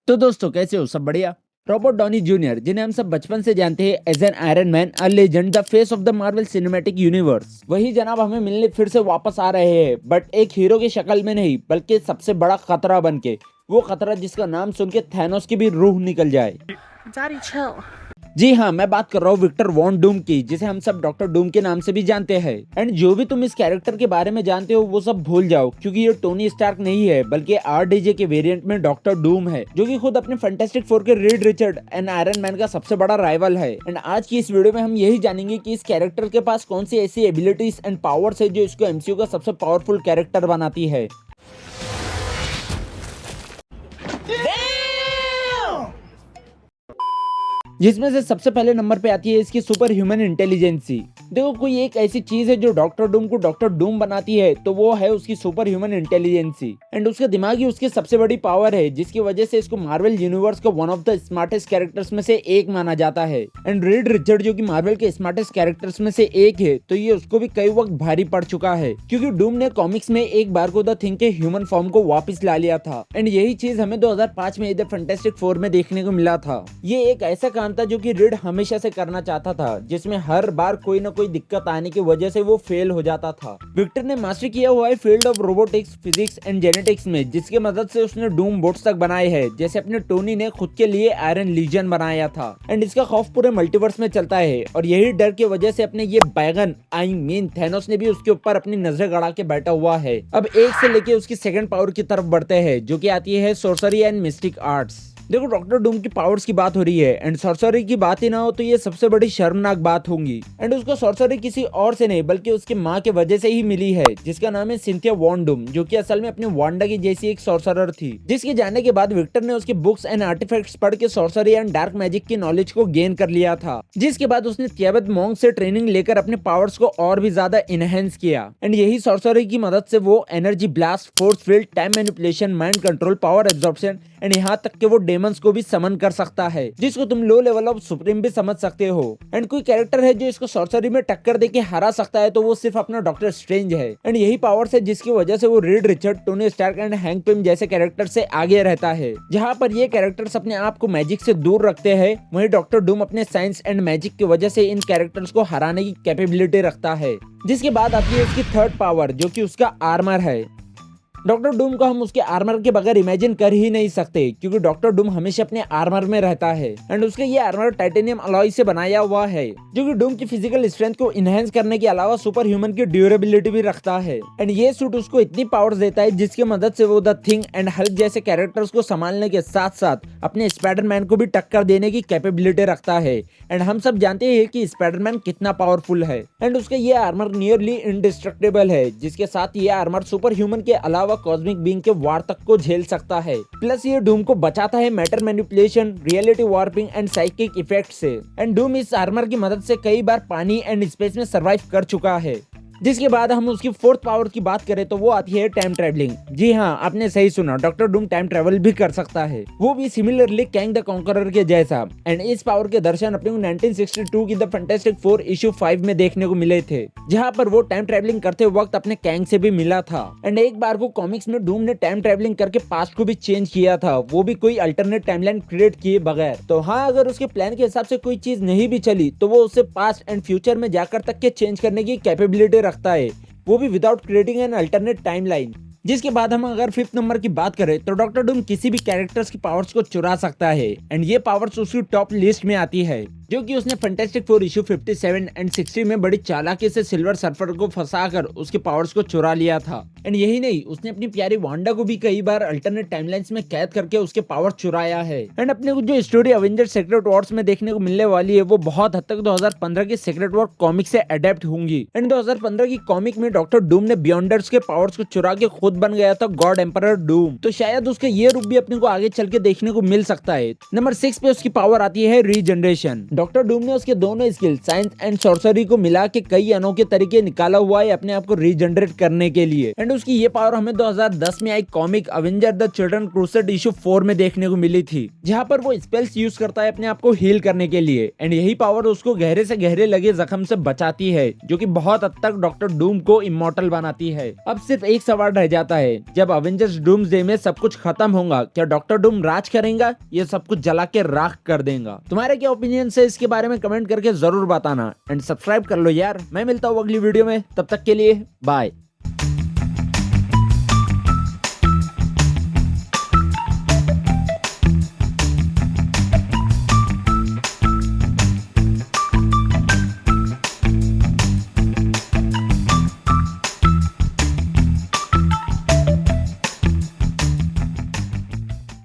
तो दोस्तों कैसे हो? सब बढ़िया। रॉबर्ट डॉनी जूनियर, जिन्हें हम सब बचपन से जानते हैं as an Iron Man, a legend, the face of the Marvel Cinematic Universe, वही जनाब हमें मिलने फिर से वापस आ रहे हैं, बट एक हीरो की शक्ल में नहीं बल्कि सबसे बड़ा खतरा बन के। वो खतरा जिसका नाम सुन के थैनोस की भी रूह निकल जाए। Daddy, chill. जी हाँ, मैं बात कर रहा हूँ विक्टर वॉन डूम की, जिसे हम सब डॉक्टर डूम के नाम से भी जानते हैं। एंड जो भी तुम इस कैरेक्टर के बारे में जानते हो वो सब भूल जाओ, क्योंकि ये टोनी स्टार्क नहीं है बल्कि आरडीजे के वेरिएंट में डॉक्टर डूम है, जो कि खुद अपने फैंटास्टिक फोर के read Richard and iron man का सबसे बड़ा राइवल है। एंड आज की इस वीडियो में हम यही जानेंगे कि इस कैरेक्टर के पास कौन सी ऐसी एबिलिटीज एंड पावर्स है जो इसको एमसीयू का सबसे पावरफुल कैरेक्टर बनाती है। जिसमें से सबसे पहले नंबर पे आती है इसकी सुपर ह्यूमन इंटेलिजेंसी। देखो, कोई एक ऐसी चीज है जो डॉक्टर डूम को डॉक्टर डूम बनाती है तो वो है उसकी सुपर ह्यूमन इंटेलिजेंसी। एंड उसका दिमाग ही उसकी सबसे बड़ी पावर है, जिसकी वजह से इसको मार्वल यूनिवर्स का one of the smartest characters में से एक माना जाता है। एंड रीड रिचर्ड, जो कि मार्वल के स्मार्टेस्ट कैरेक्टर्स में से एक है, तो ये उसको भी कई वक्त भारी पड़ चुका है, क्योंकि डूम ने कॉमिक्स में एक बार को द थिंग के ह्यूमन फॉर्म को वापस ला लिया था। एंड यही चीज हमें 2005 में द फैंटास्टिक फोर में देखने को मिला था। ये एक ऐसा काम था जो कि रीड हमेशा से करना चाहता था, जिसमें हर बार कोई ना कोई दिक्कत आने की वजह से वो फेल हो जाता था। विक्टर ने मास्टर किया हुआ है field of robotics, physics and genetics में, जिसकी मदद से उसने डूम बोट्स तक बनाए हैं, जैसे अपने टोनी ने खुद के लिए आयरन लीजन बनाया था। एंड इसका खौफ पूरे मल्टीवर्स में चलता है, और यही डर की वजह से अपने ये बैगन आई मीन थैनोस ने भी उसके ऊपर अपनी नजर गड़ा के बैठा हुआ है। अब एक से लेके उसकी सेकंड पावर की तरफ बढ़ते हैं, जो कि आती है सोर्सरी एंड मिस्टिक आर्ट्स। देखो, डॉक्टर डूम की पावर्स की बात हो रही है एंड सॉर्सरी की बात ही ना हो तो ये सबसे बड़ी शर्मनाक बात होगी। एंड उसको सॉर्सरी किसी और से नहीं बल्कि उसकी माँ के वजह से ही मिली है, जिसका नाम है सिंथिया वॉन डूम, जो कि असल में अपनी वांडा की जैसी एक सॉर्सरर थी। जिसके जाने के बाद विक्टर ने उसके बुक्स एंड आर्टिफैक्ट्स पढ़ के सॉर्सरी एंड डार्क मैजिक की नॉलेज को गेन कर लिया था, जिसके बाद उसने तिब्बत मॉन्क से ट्रेनिंग लेकर अपने पावर्स को और भी ज्यादा इनहेंस किया। एंड यही सॉर्सरी की मदद से वो energy blast, force field, time manipulation, mind control, power absorption and यहाँ तक कि वो डेमंस को भी समन कर सकता है, जिसको तुम लो लेवल ऑफ सुप्रीम भी समझ सकते हो। एंड कोई कैरेक्टर है जो इसको सॉर्सरी में टक्कर देके हरा सकता है तो वो सिर्फ अपना डॉक्टर स्ट्रेंज है। एंड यही पावर्स है जिसकी वजह से वो Reed Richard, Tony Stark and Hank Pym जैसे कैरेक्टर से आगे रहता है। जहाँ पर ये कैरेक्टर्स अपने आप को मैजिक से दूर रखते हैं, वहीं डॉक्टर डूम अपने साइंस एंड मैजिक की वजह से इन कैरेक्टर्स को हराने की कैपेबिलिटी रखता है। जिसके बाद आती है उसकी थर्ड पावर, जो कि उसका आर्मर है। डॉक्टर डूम को हम उसके आर्मर के बगैर इमेजिन कर ही नहीं सकते, क्योंकि डॉक्टर डूम हमेशा अपने आर्मर में रहता है। एंड उसका ये आर्मर टाइटेनियम अलॉय से बनाया हुआ है, जो कि डूम की फिजिकल स्ट्रेंथ को इनहेंस करने के अलावा सुपर ह्यूमन की ड्यूरेबिलिटी भी रखता है। एंड ये सूट उसको इतनी पावर्स देता है जिसकी मदद से वो द थिंग एंड हल्क जैसे कैरेक्टर्स को संभालने के साथ साथ अपने स्पाइडरमैन को भी टक्कर देने की कैपेबिलिटी रखता है। एंड हम सब जानते हैं कि स्पाइडरमैन कितना पावरफुल है। एंड उसका ये आर्मर नियरली इंडिस्ट्रक्टेबल है, जिसके साथ ये आर्मर सुपर ह्यूमन के अलावा कॉस्मिक बीइंग के वार तक को झेल सकता है। प्लस ये डूम को बचाता है matter manipulation, reality warping and psychic effect से। एंड डूम इस आर्मर की मदद से कई बार पानी एंड स्पेस में सरवाइव कर चुका है। जिसके बाद हम उसकी फोर्थ पावर की बात करें तो वो आती है टाइम ट्रेवलिंग। जी हाँ, आपने सही सुना, डॉक्टर डूम टाइम ट्रेवल भी कर सकता है, वो भी सिमिलरली कैंग द कॉन्करर के जैसा। एंड इस पावर के दर्शन अपने को 1962 की द फैंटास्टिक फोर इशू 5 में देखने को मिले थे, जहाँ पर वो टाइम ट्रेवलिंग करते वक्त अपने कैंग से भी मिला था। एंड एक बार को कॉमिक्स में डूम ने टाइम ट्रेवलिंग करके पास्ट को भी चेंज किया था, वो भी कोई अल्टरनेट टाइमलाइन क्रिएट किए बगैर। तो हाँ, अगर उसके प्लान के हिसाब से कोई चीज नहीं भी चली तो वो उसे पास्ट एंड फ्यूचर में जाकर तक के चेंज करने की कैपेबिलिटी रखता है, वो भी without creating an alternate timeline. जिसके बाद हम अगर फिफ्थ नंबर की बात करें तो डॉक्टर डूम किसी भी कैरेक्टर्स की पावर्स को चुरा सकता है। एंड ये पावर्स उसकी टॉप लिस्ट में आती है, जो कि उसने फैंटास्टिक फोर इशू 57 एंड 60 में बड़ी चालाकी से सिल्वर सर्फर को फंसाकर उसके पावर्स को चुरा लिया था। एंड यही नहीं, उसने अपनी प्यारी वांडा को भी कई बार अल्टरनेट टाइमलाइंस में कैद करके उसके पावर चुराया है। एंड अपने को जो स्टोरी अवेंजर सीक्रेट वॉर्स में देखने को मिलने वाली है, वो बहुत हद तक 2015 की सीक्रेट वॉर कॉमिक से अडेप्ट होंगी। एंड 2015 की कॉमिक में डॉक्टर डूम ने बियॉन्डर्स के पावर्स को चुरा के खुद बन गया था गॉड एम्परर डूम, तो शायद उसका ये रूप भी अपने को आगे चल के देखने को मिल सकता है। नंबर 6 पे उसकी पावर आती है रीजनरेशन। डॉक्टर डूम ने उसके दोनों स्किल साइंस एंड सॉर्सरी को मिला के कई अनोखे तरीके निकाला हुआ है अपने आप को रीजनरेट करने के लिए। एंड उसकी ये पावर हमें 2010 में आई comic Avenger the Children Crusade issue 4 में देखने को मिली थी, जहाँ पर वो स्पेल्स यूज करता है अपने आप को हील करने के लिए। एंड यही पावर उसको गहरे से गहरे लगे जख्म से बचाती है, जो कि बहुत हद तक डॉक्टर डूम को इमॉर्टल बनाती है। अब सिर्फ एक सवाल रह जाता है, जब अवेंजर्स डूम्सडे में सब कुछ खत्म होगा, क्या डॉक्टर डूम राज करेगा या सब कुछ जला के राख कर देगा? तुम्हारे क्या ओपिनियन है इसके बारे में कमेंट करके जरूर बताना। एंड सब्सक्राइब कर लो यार। मैं मिलता हूँ अगली वीडियो में, तब तक के लिए बाय।